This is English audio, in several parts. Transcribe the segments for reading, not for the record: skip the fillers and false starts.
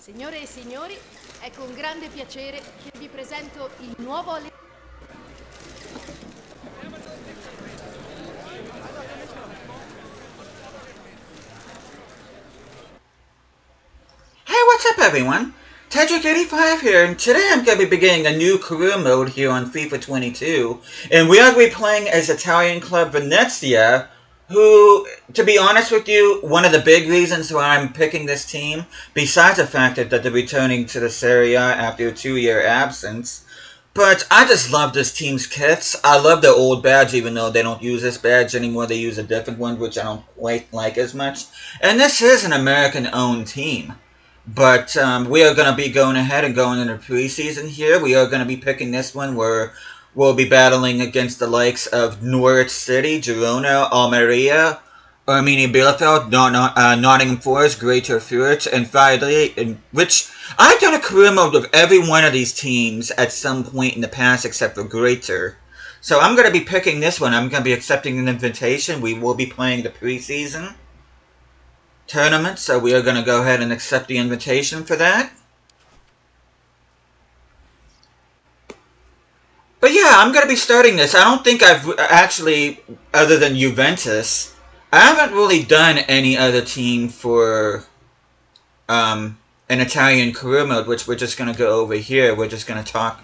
Signore e signori, è con grande piacere che vi presento il nuovo allenatore. Hey, what's up everyone? Tedrick85 here, and today I'm going to be beginning a new career mode here on FIFA 22, and we are going to be playing as Italian club Venezia, who, to be honest with you, one of the big reasons why I'm picking this team, besides the fact that they're returning to the Serie A after a 2-year absence, but I just love this team's kits. I love their old badge, even though they don't use this badge anymore. They use a different one, which I don't quite like as much. And this is an American-owned team. But we are going to be going ahead and going into preseason here. We are going to be picking this one where we'll be battling against the likes of Norwich City, Girona, Almeria, Arminia Bielefeld, Nottingham Forest, Greater Fürth, and finally, which I've done a career mode with every one of these teams at some point in the past except for Greater. So I'm going to be picking this one. I'm going to be accepting an invitation. We will be playing the preseason tournament, so we are going to go ahead and accept the invitation for that. But yeah, I'm going to be starting this. I don't think I've actually, other than Juventus, I haven't really done any other team for an Italian career mode, which we're just going to go over here. We're just going to talk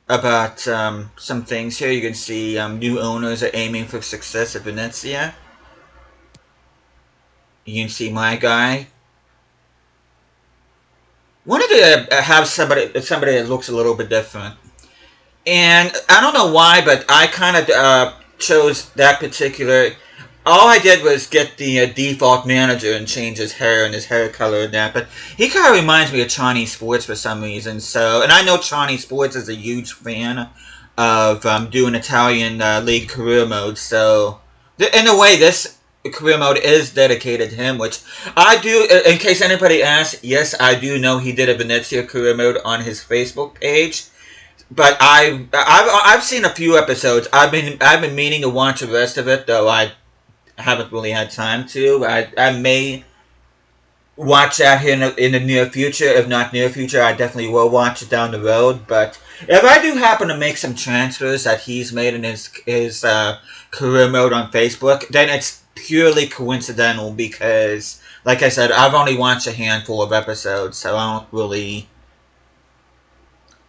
about some things here. You can see new owners are aiming for success at Venezia. You can see my guy. Wanted to have somebody that looks a little bit different. And I don't know why, but I kind of chose that particular. All I did was get the default manager and change his hair and his hair color and that. But he kind of reminds me of Chinese Sports for some reason. So, and I know Chinese Sports is a huge fan of doing Italian league career mode. So, in a way, this career mode is dedicated to him, which I do. In case anybody asks, yes, I do know he did a Venezia career mode on his Facebook page. But I've seen a few episodes. I've been meaning to watch the rest of it, though I haven't really had time to. I may watch that here in the near future. If not near future, I definitely will watch it down the road. But if I do happen to make some transfers that he's made in his career mode on Facebook, then it's purely coincidental because, like I said, I've only watched a handful of episodes, so I don't really.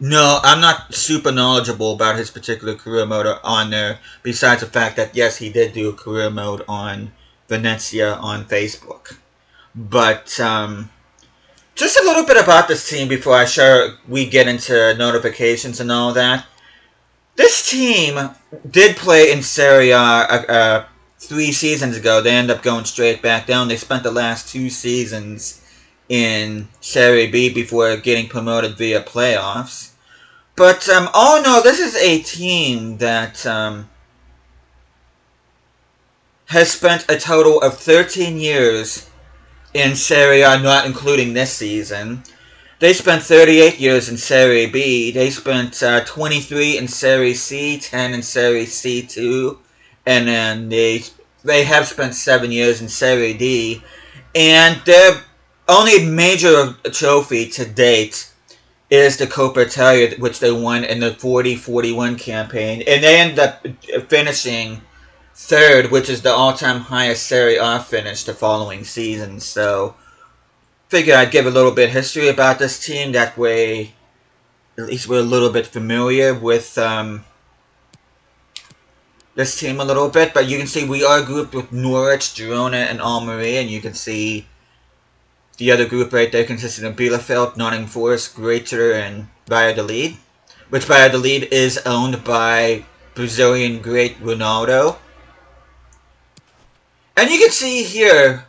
No, I'm not super knowledgeable about his particular career mode on there, besides the fact that, yes, he did do a career mode on Venezia on Facebook. But, just a little bit about this team before we get into notifications and all that. This team did play in Serie A 3 seasons ago. They ended up going straight back down. They spent the last 2 seasons in Serie B before getting promoted via playoffs. But, all in all, this is a team that has spent a total of 13 years in Serie A, not including this season. They spent 38 years in Serie B. They spent 23 in Serie C, 10 in Serie C2, and then they have spent 7 years in Serie D. And their only major trophy to date is the Coppa Italia, which they won in the 40-41 campaign. And they ended up finishing 3rd, which is the all-time highest Serie A finish the following season. So, figure I'd give a little bit of history about this team. That way, at least we're a little bit familiar with this team a little bit. But you can see we are grouped with Norwich, Girona, and Almeria. And you can see the other group right there consisting of Bielefeld, Nottingham Forest, Greater, and Valladolid, which Valladolid is owned by Brazilian great Ronaldo. And you can see here,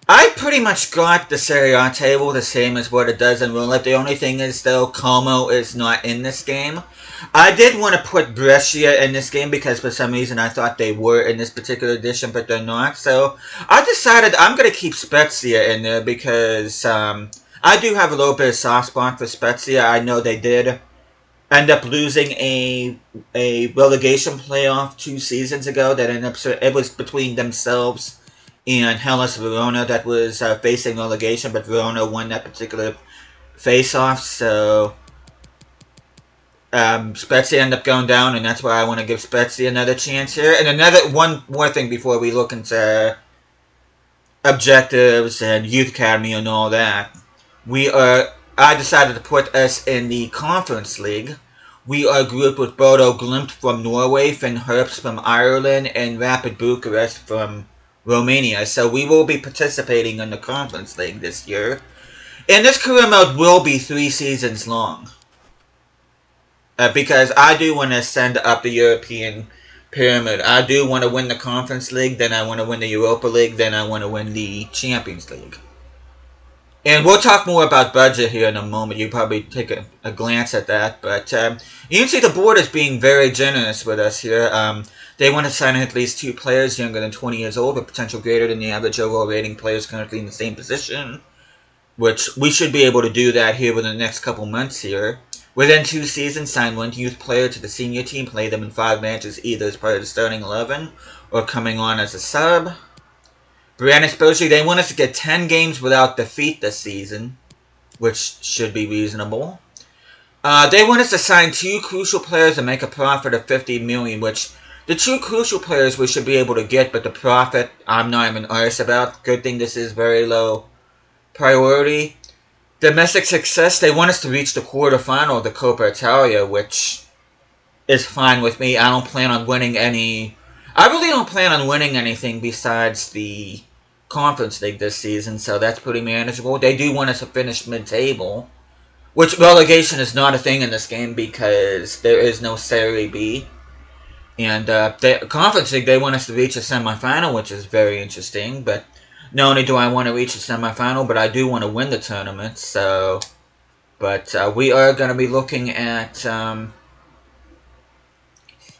I pretty much got the Serie A table the same as what it does in real life. The only thing is, though, Como is not in this game. I did want to put Brescia in this game because for some reason I thought they were in this particular edition, but they're not. So I decided I'm going to keep Spezia in there because I do have a little bit of soft spot for Spezia. I know they did end up losing a relegation playoff 2 seasons ago. That ended up, it was between themselves and Hellas Verona that was facing relegation, but Verona won that particular face-off, so Spezia ended up going down, and that's why I want to give Spezia another chance here. And one more thing before we look into objectives and youth academy and all that. I decided to put us in the Conference League. We are grouped with Bodo Glimt from Norway, Finn Herbst from Ireland, and Rapid Bucharest from Romania. So we will be participating in the Conference League this year. And this career mode will be 3 seasons long. Because I do want to ascend up the European pyramid. I do want to win the Conference League, then I want to win the Europa League, then I want to win the Champions League. And we'll talk more about budget here in a moment. You probably take a glance at that. But you can see the board is being very generous with us here. They want to sign at least 2 players younger than 20 years old with potential greater than the average overall rating players currently in the same position. Which we should be able to do that here within the next couple months here. Within 2 seasons, sign 1 youth player to the senior team, play them in 5 matches either as part of the starting 11 or coming on as a sub. Brand exposure, they want us to get 10 games without defeat this season, which should be reasonable. They want us to sign 2 crucial players and make a profit of $50 million, which the 2 crucial players we should be able to get, but the profit, I'm not even arse about. Good thing this is very low priority. Domestic success, they want us to reach the quarterfinal of the Coppa Italia, which is fine with me. I don't plan on winning any... I really don't plan on winning anything besides the Conference League this season, so that's pretty manageable. They do want us to finish mid-table, which relegation is not a thing in this game because there is no Serie B. And the Conference League, they want us to reach a semifinal, which is very interesting, but... Not only do I want to reach the semifinal, but I do want to win the tournament. So, but we are going to be looking at. You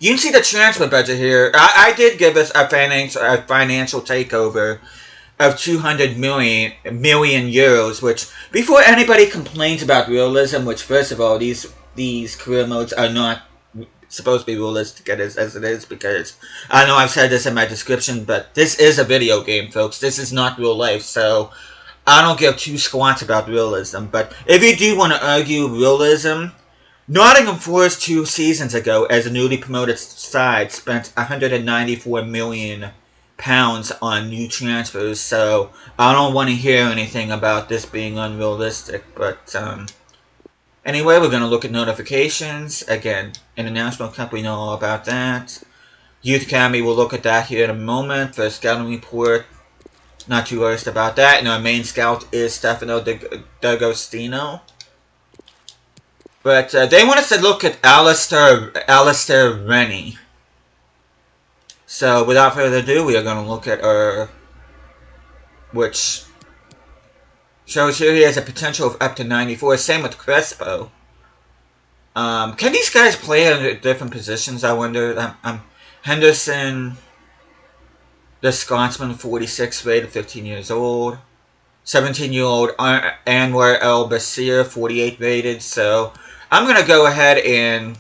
can see the transfer budget here. I did give us a financial takeover of 200 million euros. Which, before anybody complains about realism, which first of all, these career modes are not supposed to be realistic as it is, because I know I've said this in my description, but this is a video game, folks. This is not real life, so I don't give 2 squats about realism. But if you do want to argue realism, Nottingham Forest 2 seasons ago, as a newly promoted side, spent £194 million on new transfers, so I don't want to hear anything about this being unrealistic, but anyway, we're going to look at notifications. Again, International Cup, we know all about that. Youth Academy, we'll look at that here in a moment. For scouting report, not too worried about that. And our main scout is Stefano D'Agostino. But they want us to look at Alistair Rennie. So, without further ado, we are going to look at our... which... shows here he has a potential of up to 94. Same with Crespo. Can these guys play in different positions, I wonder? Henderson, the Scotsman, 46 rated, 15 years old. 17-year-old Anwar El Basir, 48 rated. So, I'm going to go ahead and...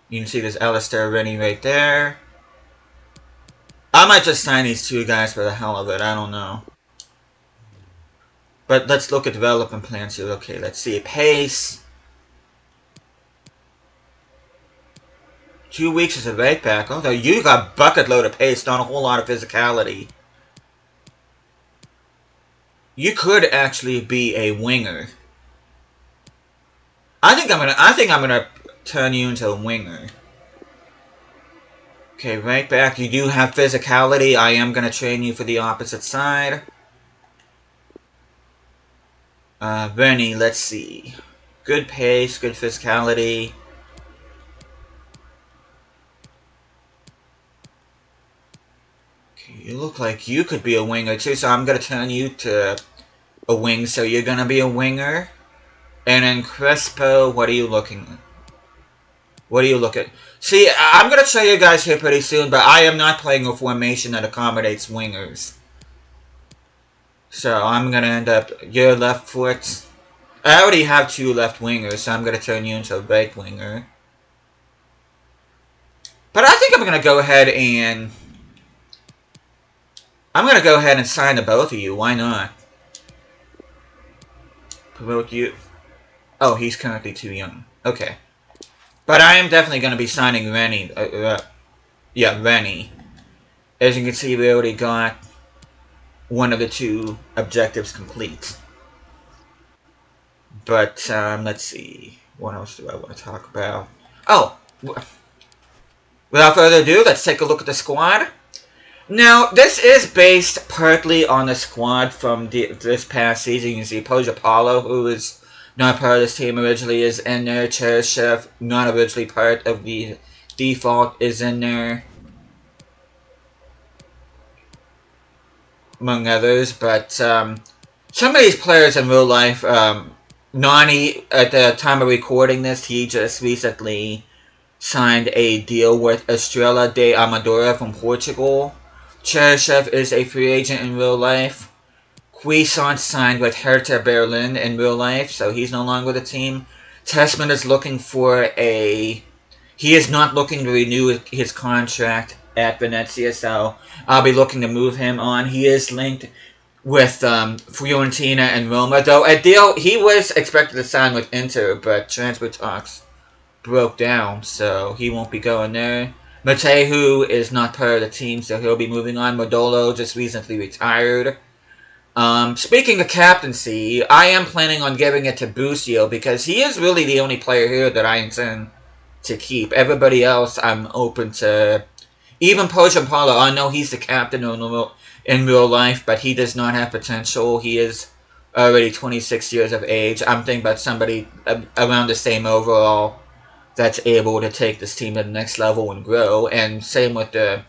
you can see there's Alistair Rennie right there. I might just sign these 2 guys for the hell of it. I don't know. But let's look at development plans here. Okay, let's see. Pace. 2 weeks as a right back. Although you got bucket load of pace, not a whole lot of physicality. You could actually be a winger. I think I'm gonna turn you into a winger. Okay, right back. You do have physicality. I am gonna train you for the opposite side. Rennie, let's see. Good pace, good physicality. Okay, you look like you could be a winger too, so I'm gonna turn you to a wing, so you're gonna be a winger. And then Crespo, what are you looking at? What are you looking at? See, I'm gonna show you guys here pretty soon, but I am not playing a formation that accommodates wingers. So I'm going to end up your left foot. I already have 2 left wingers, so I'm going to turn you into a right winger. But I think I'm going to go ahead and I'm gonna go ahead and sign to both of you. Why not? Promote you. Oh, he's currently too young. Okay. But I am definitely gonna be signing Rennie. Yeah, Rennie. As you can see, we already got one of the two objectives complete. But, let's see. What else do I want to talk about? Oh! Without further ado, let's take a look at the squad. Now, this is based partly on the squad from this past season. You can see Poja Paulo, who is not part of this team originally, is in there. Cheryshev, not originally part of the default, is in there. Among others, but some of these players in real life, Nani, at the time of recording this, he just recently signed a deal with Estrela de Amadora from Portugal. Cheryshev is a free agent in real life. Cuisance signed with Hertha Berlin in real life, so he's no longer with the team. Tessman is looking for a... He is not looking to renew his contract at Venezia, so I'll be looking to move him on. He is linked with Fiorentina and Roma, though a deal he was expected to sign with Inter, but transfer talks broke down, so he won't be going there. Matehu is not part of the team, so he'll be moving on. Modolo just recently retired. Speaking of captaincy, I am planning on giving it to Busio because he is really the only player here that I intend to keep. Everybody else I'm open to. Even Poja Paulo, I know he's the captain in real life, but he does not have potential. He is already 26 years of age. I'm thinking about somebody around the same overall that's able to take this team to the next level and grow. And same with the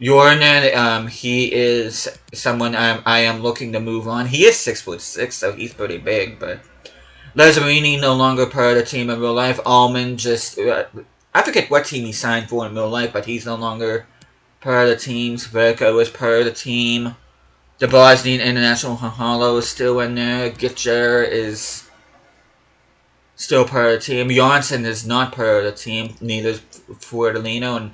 Jornan. He is someone I am looking to move on. He is 6'6", so he's pretty big, but Lazzarini no longer part of the team in real life. Allman just... I forget what team he signed for in real life, but he's no longer part of the team. Verko is part of the team. The Bosnian International Hahalo is still in there. Gitcher is still part of the team. Janssen is not part of the team. Neither is Fortalino. And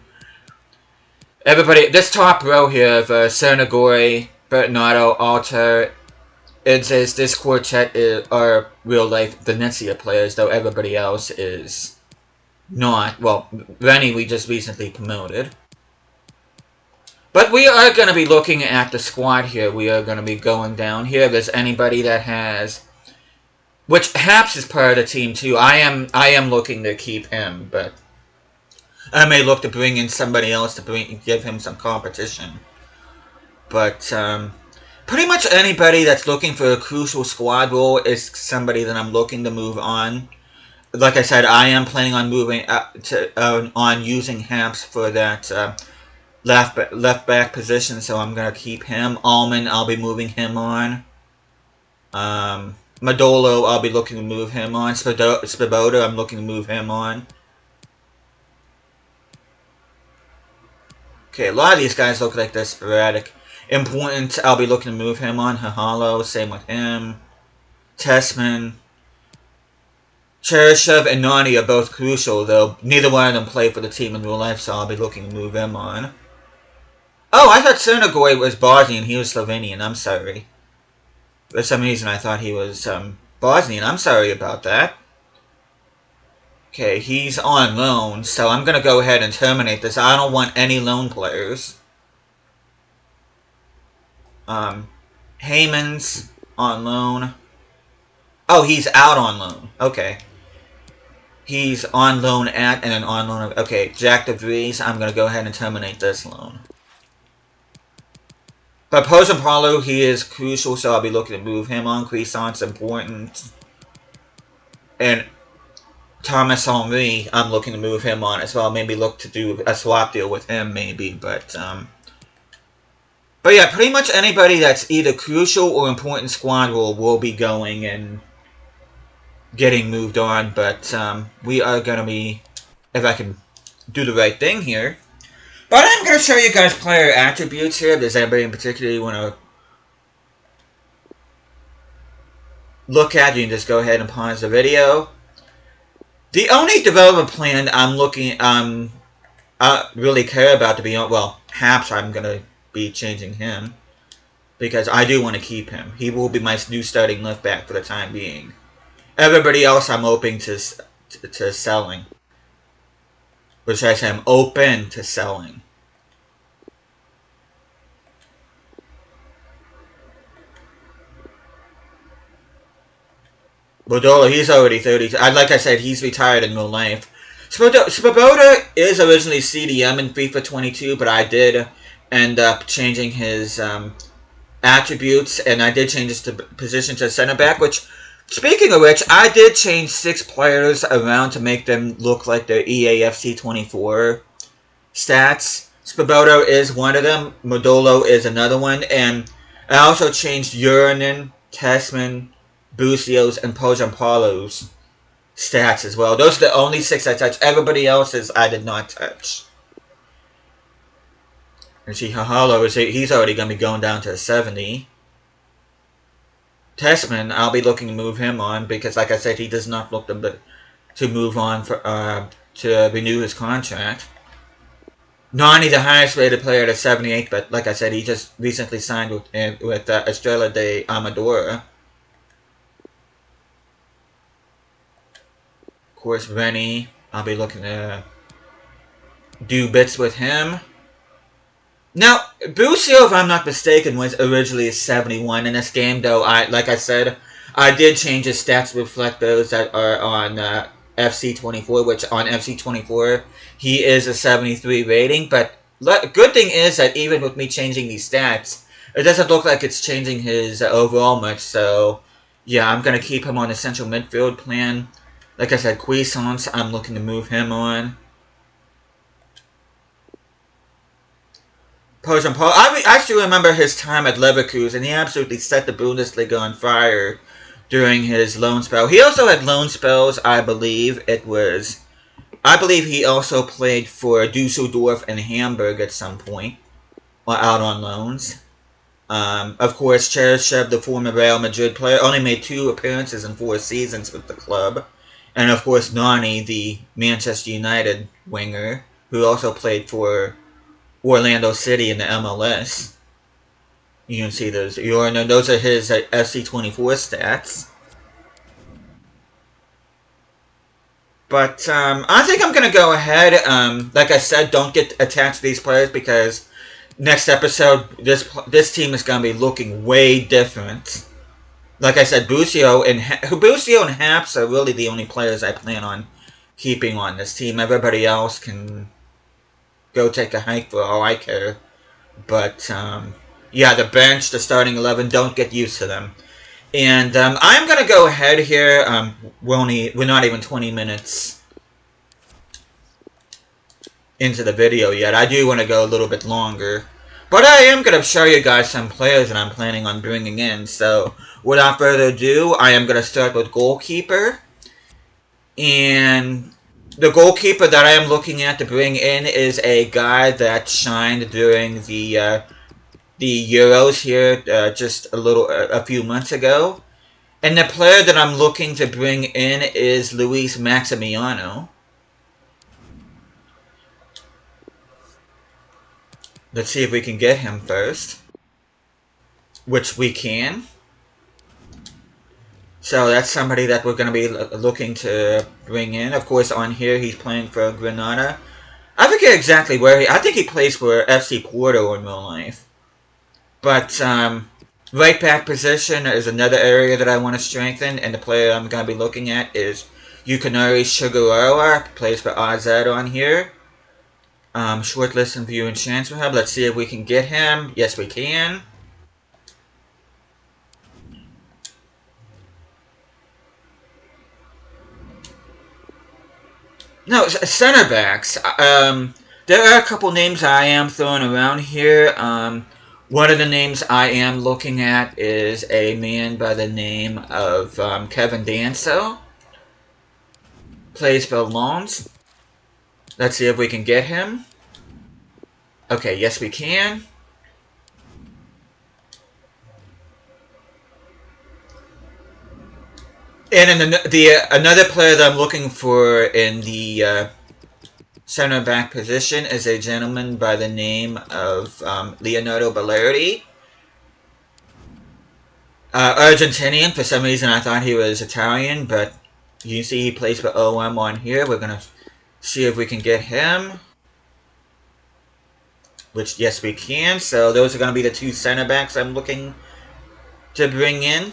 everybody, this top row here of Cernagori, Bertinato, Alter, it says this quartet are real-life Venezia players, though everybody else is not. Well, Rennie we just recently promoted. But we are going to be looking at the squad here. We are going to be going down here. If there's anybody that has... Which Haps is part of the team too. I am looking to keep him, but I may look to bring in somebody else to give him some competition. But pretty much anybody that's looking for a crucial squad role is somebody that I'm looking to move on. Like I said, I am planning on moving on using Haps for that left back position, so I'm gonna keep him. Allman, I'll be moving him on. Modolo, I'll be looking to move him on. Spiboda, I'm looking to move him on. Okay, a lot of these guys look like they're sporadic. Important, I'll be looking to move him on. Hahalo, same with him. Tessman. Cheryshev and Nani are both crucial, though neither one of them play for the team in real life, so I'll be looking to move them on. Oh, I thought Cernagori was Bosnian, he was Slovenian, I'm sorry. For some reason I thought he was Bosnian, I'm sorry about that. Okay, he's on loan, so I'm going to go ahead and terminate this. I don't want any loan players. Heyman's on loan. Oh, he's out on loan. Okay. He's on loan at and then on loan. Okay, Jack DeVries, I'm going to go ahead and terminate this loan. But Poja Paulo, he is crucial, so I'll be looking to move him on. Cuisance, important. And Thomas Henry, I'm looking to move him on as well. Maybe look to do a swap deal with him, maybe. But yeah, pretty much anybody that's either crucial or important squad will be going and getting moved on. But we are going to be, if I can do the right thing here. But I'm going to show you guys player attributes here. If there's anybody in particular you want to look at, you can just go ahead and pause the video. The only development plan I'm looking, I really care about, to be honest, well, Haps, I'm going to be changing him. because I do want to keep him. He will be my new starting left back for the time being. Everybody else I'm open to selling. Which I say I'm open to selling. Bodola, he's already 32. Like I said, he's retired in real life. Svoboda is originally CDM in FIFA 22, but I did end up changing his attributes, and I did change his position to center back, which, speaking of which, I did change 6 players around to make them look like their EAFC 24 stats. Svoboda is one of them, Modolo is another one, and I also changed Urinin, Tessman, Bucio's, and Pojampalo's stats as well. Those are the only 6 I touched. Everybody else's I did not touch. And see, Hahalo, he's already going to be going down to 70. Tessman, I'll be looking to move him on because, like I said, he does not look to move on to renew his contract. Nani, the highest rated player at 78, but like I said, he just recently signed with Estrella de Amadora. Of course, Rennie, I'll be looking to do bits with him. Now, Bucio, if I'm not mistaken, was originally a 71 in this game, though, like I said, I did change his stats to reflect those that are on FC24, which on FC24, he is a 73 rating, but good thing is that even with me changing these stats, it doesn't look like it's changing his overall much, so yeah, I'm going to keep him on the central midfield plan. Like I said, Cuisance, I'm looking to move him on. Pojampal, I actually remember his time at Leverkusen, and he absolutely set the Bundesliga on fire during his loan spell. He also had loan spells, I believe. I believe he also played for Dusseldorf and Hamburg at some point, while out on loans. Of course, Cheryshev, the former Real Madrid player, only made 2 appearances in 4 seasons with the club. And of course, Nani, the Manchester United winger, who also played for Orlando City in the MLS. You can see those. Those are his FC24 stats. But I think I'm going to go ahead. Like I said, don't get attached to these players because next episode, this team is going to be looking way different. Like I said, Bucio and Haps are really the only players I plan on keeping on this team. Everybody else can go take a hike for all I care. But, yeah, the bench, the starting 11, don't get used to them. And I'm going to go ahead here. We're not even 20 minutes into the video yet. I do want to go a little bit longer. But I am going to show you guys some players that I'm planning on bringing in. So, without further ado, I am going to start with goalkeeper. And the goalkeeper that I am looking at to bring in is a guy that shined during the Euros here just a few months ago. And the player that I'm looking to bring in is Luis Maximiano. Let's see if we can get him first. Which we can. So that's somebody that we're going to be looking to bring in. Of course, on here he's playing for Granada. I forget exactly where I think he plays for FC Porto in real life. But right back position is another area that I want to strengthen. And the player I'm going to be looking at is Yukinori Shigeruwa. Plays for AZ on here. Shortlist and view and transfer hub. Let's see if we can get him. Yes, we can. No, center backs. There are a couple names I am throwing around here. One of the names I am looking at is a man by the name of Kevin Danso. Plays for Lons. Let's see if we can get him. Okay, yes we can. And another player that I'm looking for in the center back position is a gentleman by the name of Leonardo Balerdi. Argentinian. For some reason I thought he was Italian, but you see he plays for OM on here. We're going to see if we can get him. Which, yes, we can. So those are going to be the two center backs I'm looking to bring in.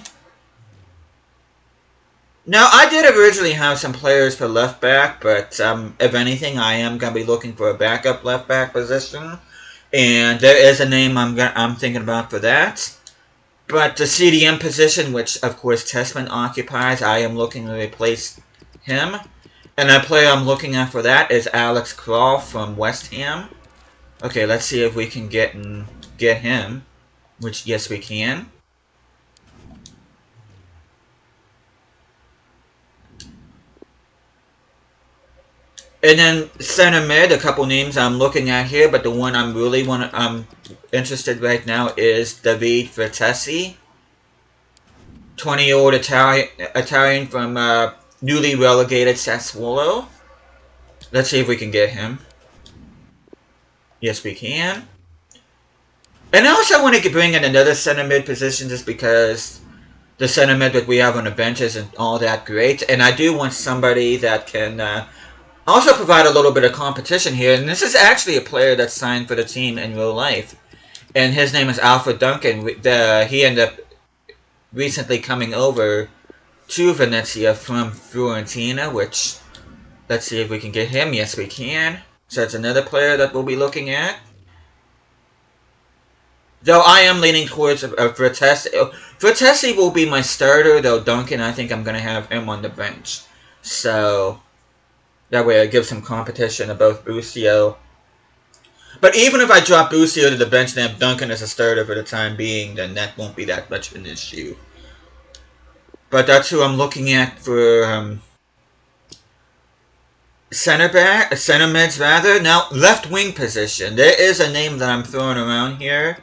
Now, I did originally have some players for left back, but if anything, I am going to be looking for a backup left back position. And there is a name I'm thinking about for that. But the CDM position, which of course Tessman occupies, I am looking to replace him. And the player I'm looking at for that is Alex Kroll from West Ham. Okay, let's see if we can get him. Which, yes, we can. And then center mid, a couple names I'm looking at here, but the one I'm interested right now is David Vertesi, 20-year-old Italian from newly relegated Sassuolo. Let's see if we can get him. Yes, we can. And I also want to bring in another center mid position just because the center mid that we have on the bench isn't all that great, and I do want somebody that can also provide a little bit of competition here. And this is actually a player that's signed for the team in real life. And his name is Alfred Duncan. He ended up recently coming over to Venezia from Fiorentina, which, let's see if we can get him. Yes, we can. So that's another player that we'll be looking at. Though I am leaning towards Vertesi. Vertesi will be my starter, though Duncan, I think I'm going to have him on the bench. So that way I give some competition to both Busio. But even if I drop Busio to the bench and have Duncan as a starter for the time being, then that won't be that much of an issue. But that's who I'm looking at for center mids rather. Now, left wing position. There is a name that I'm throwing around here.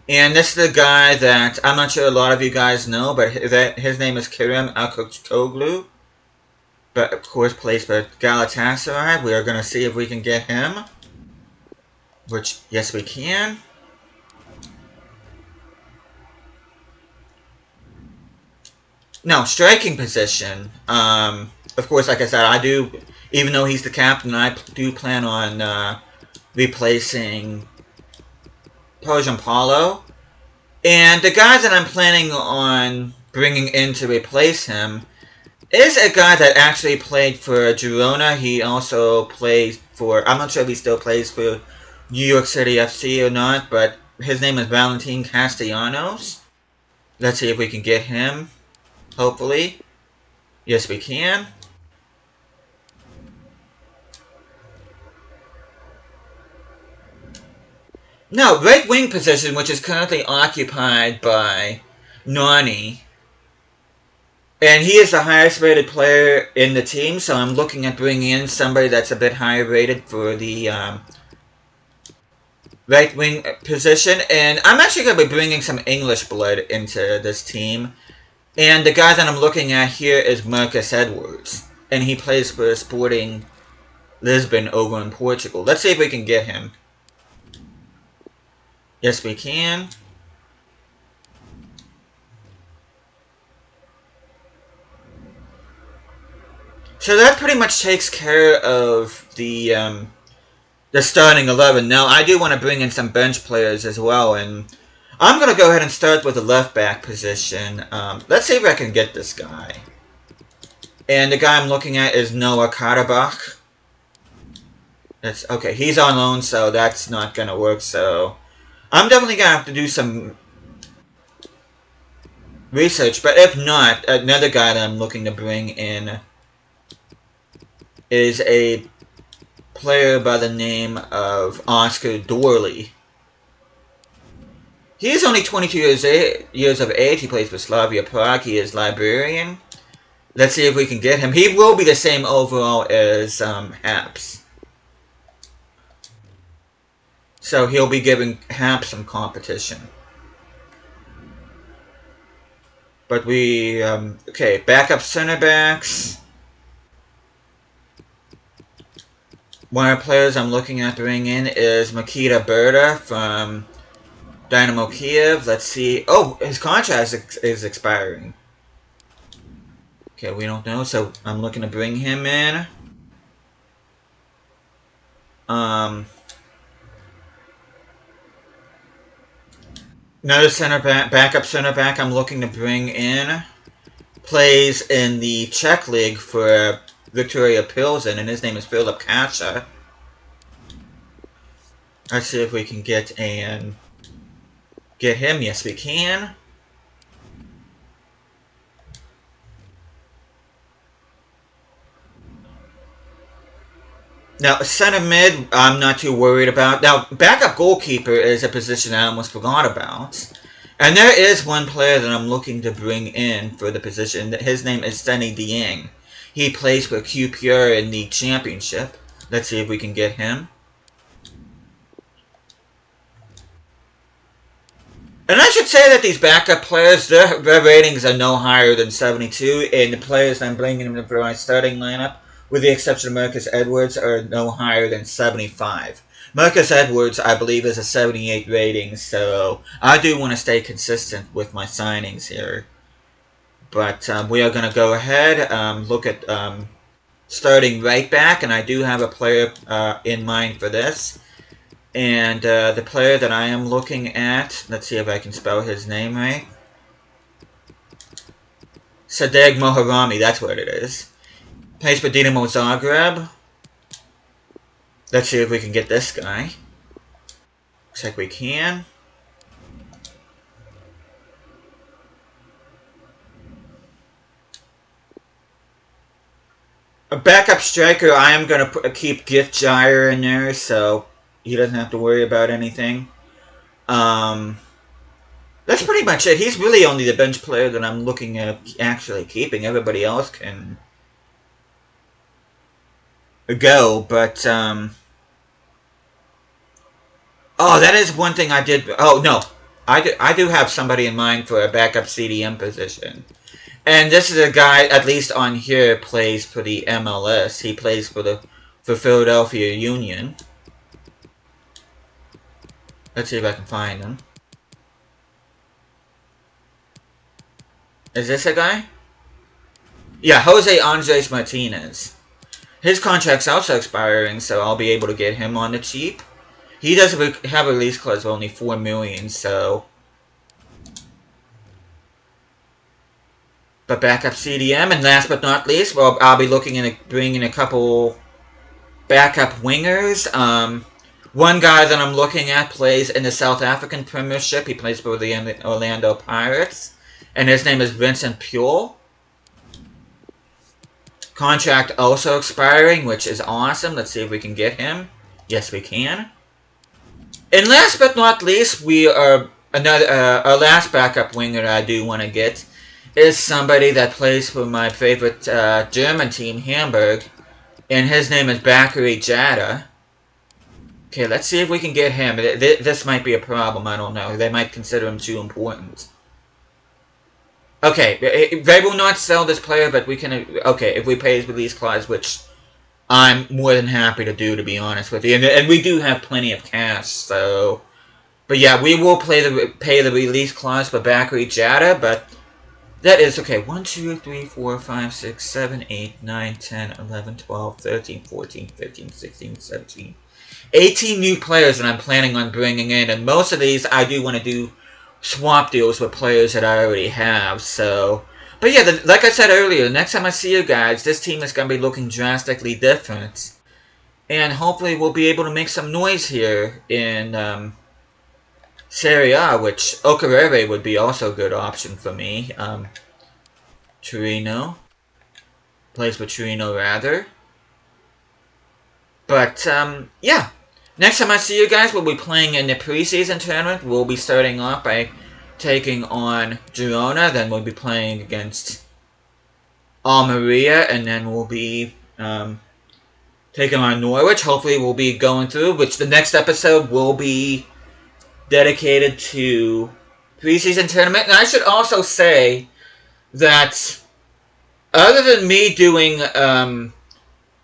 And this is the guy that I'm not sure a lot of you guys know, but his name is Kerem Aktürkoğlu. But of course plays for Galatasaray. We are going to see if we can get him. Which, yes, we can. Now, striking position. Of course, like I said, even though he's the captain, I do plan on replacing Persian Paulo. And the guy that I'm planning on bringing in to replace him is a guy that actually played for Girona. He also plays for, I'm not sure if he still plays for New York City FC or not, but his name is Valentin Castellanos. Let's see if we can get him, hopefully. Yes, we can. Now, right wing position, which is currently occupied by Nani. And he is the highest rated player in the team, so I'm looking at bringing in somebody that's a bit higher rated for the right wing position. And I'm actually going to be bringing some English blood into this team. And the guy that I'm looking at here is Marcus Edwards. And he plays for Sporting Lisbon over in Portugal. Let's see if we can get him. Yes, we can. So that pretty much takes care of the starting 11. Now, I do want to bring in some bench players as well, and I'm going to go ahead and start with the left back position. Let's see if I can get this guy. And the guy I'm looking at is Noah Karabakh. That's okay. He's on loan, so that's not going to work. So I'm definitely going to have to do some research. But if not, another guy that I'm looking to bring in is a player by the name of Oscar Dorley. He is only 22 years of age. He plays for Slavia Prague. He is Liberian. Let's see if we can get him. He will be the same overall as Haps. So he'll be giving Haps some competition. But we, okay, backup center backs. One of the players I'm looking at bringing in is Makita Berta from Dynamo Kiev. Let's see. Oh, his contract is expiring. Okay, we don't know, so I'm looking to bring him in. Another backup center back I'm looking to bring in. Plays in the Czech League for Victoria Pilsen, and his name is Philip Kasha. Let's see if we can get him. Yes, we can. Now, center mid, I'm not too worried about. Now, backup goalkeeper is a position I almost forgot about. And there is one player that I'm looking to bring in for the position. His name is Sunny Dieng. He plays for Q Pure in the championship. Let's see if we can get him. And I should say that these backup players, their ratings are no higher than 72, and the players I'm bringing in for my starting lineup, with the exception of Marcus Edwards, are no higher than 75. Marcus Edwards, I believe, is a 78 rating, so I do want to stay consistent with my signings here. But we are going to go ahead, look at starting right back, and I do have a player in mind for this. And the player that I am looking at, let's see if I can spell his name right. Sadeg Moharami, that's what it is. Plays for Dinamo Zagreb. Let's see if we can get this guy. Looks like we can. A backup striker, I am going to keep Gift Gyre in there, so he doesn't have to worry about anything. That's pretty much it. He's really only the bench player that I'm looking at actually keeping. Everybody else can go, but oh, that is one thing I did. Oh no, I do have somebody in mind for a backup CDM position, and this is a guy, at least on here, plays for the MLS. He plays for Philadelphia Union. Let's see if I can find him. Is this a guy? Yeah, Jose Andres Martinez. His contract's also expiring, so I'll be able to get him on the cheap. He does have a release clause of only $4 million, so. But backup CDM, and last but not least, well, I'll be looking at bringing a couple backup wingers. One guy that I'm looking at plays in the South African Premiership. He plays for the Orlando Pirates, and his name is Vincent Pule. Contract also expiring, which is awesome. Let's see if we can get him. Yes, we can. And last but not least, our last backup winger I do want to get is somebody that plays for my favorite German team, Hamburg, and his name is Bakary Jada. Okay, let's see if we can get him. This might be a problem, I don't know. They might consider him too important. Okay, they will not sell this player, but we can. Okay, if we pay his release clause, which I'm more than happy to do, to be honest with you, and we do have plenty of cash, so. But yeah, we will pay the release clause for Bakary Jada, but that is okay. 1, 2, 3, 4, 5, 6, 7, 8, 9, 10, 11, 12, 13, 14, 15, 16, 17, 18 new players that I'm planning on bringing in, and most of these I do want to do swap deals with players that I already have, so. But yeah, like I said earlier, the next time I see you guys, this team is going to be looking drastically different. And hopefully we'll be able to make some noise here in Serie A, which Okerere would be also a good option for me. Torino. Plays for Torino, rather. But, yeah. Next time I see you guys, we'll be playing in the preseason tournament. We'll be starting off by taking on Girona. Then we'll be playing against Almeria. And then we'll be taking on Norwich. Hopefully we'll be going through, which the next episode will be dedicated to preseason tournament. And I should also say that other than me doing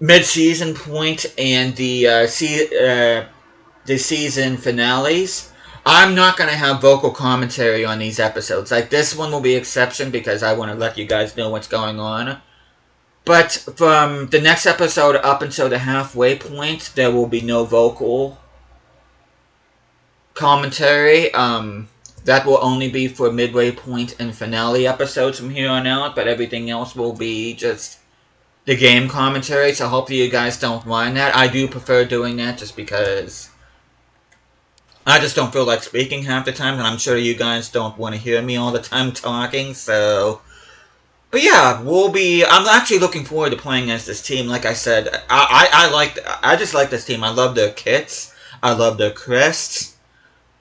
mid-season point and the season finales, I'm not going to have vocal commentary on these episodes. Like, this one will be exception because I want to let you guys know what's going on. But from the next episode up until the halfway point, there will be no vocal commentary. That will only be for midway point and finale episodes from here on out, but everything else will be just the game commentary, so hopefully you guys don't mind that. I do prefer doing that just because I just don't feel like speaking half the time, and I'm sure you guys don't want to hear me all the time talking, so... But yeah, I'm actually looking forward to playing as this team. Like I said, I just like this team. I love their kits. I love their crests.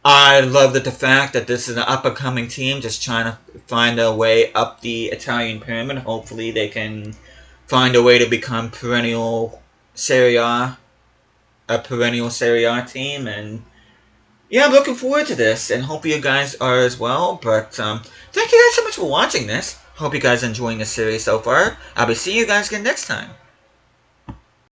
I love the fact that this is an up-and-coming team just trying to find their way up the Italian pyramid. Hopefully they can find a way to become a perennial Serie A team. And yeah, I'm looking forward to this, and hope you guys are as well. But thank you guys so much for watching this. Hope you guys are enjoying the series so far. I'll be seeing you guys again next time.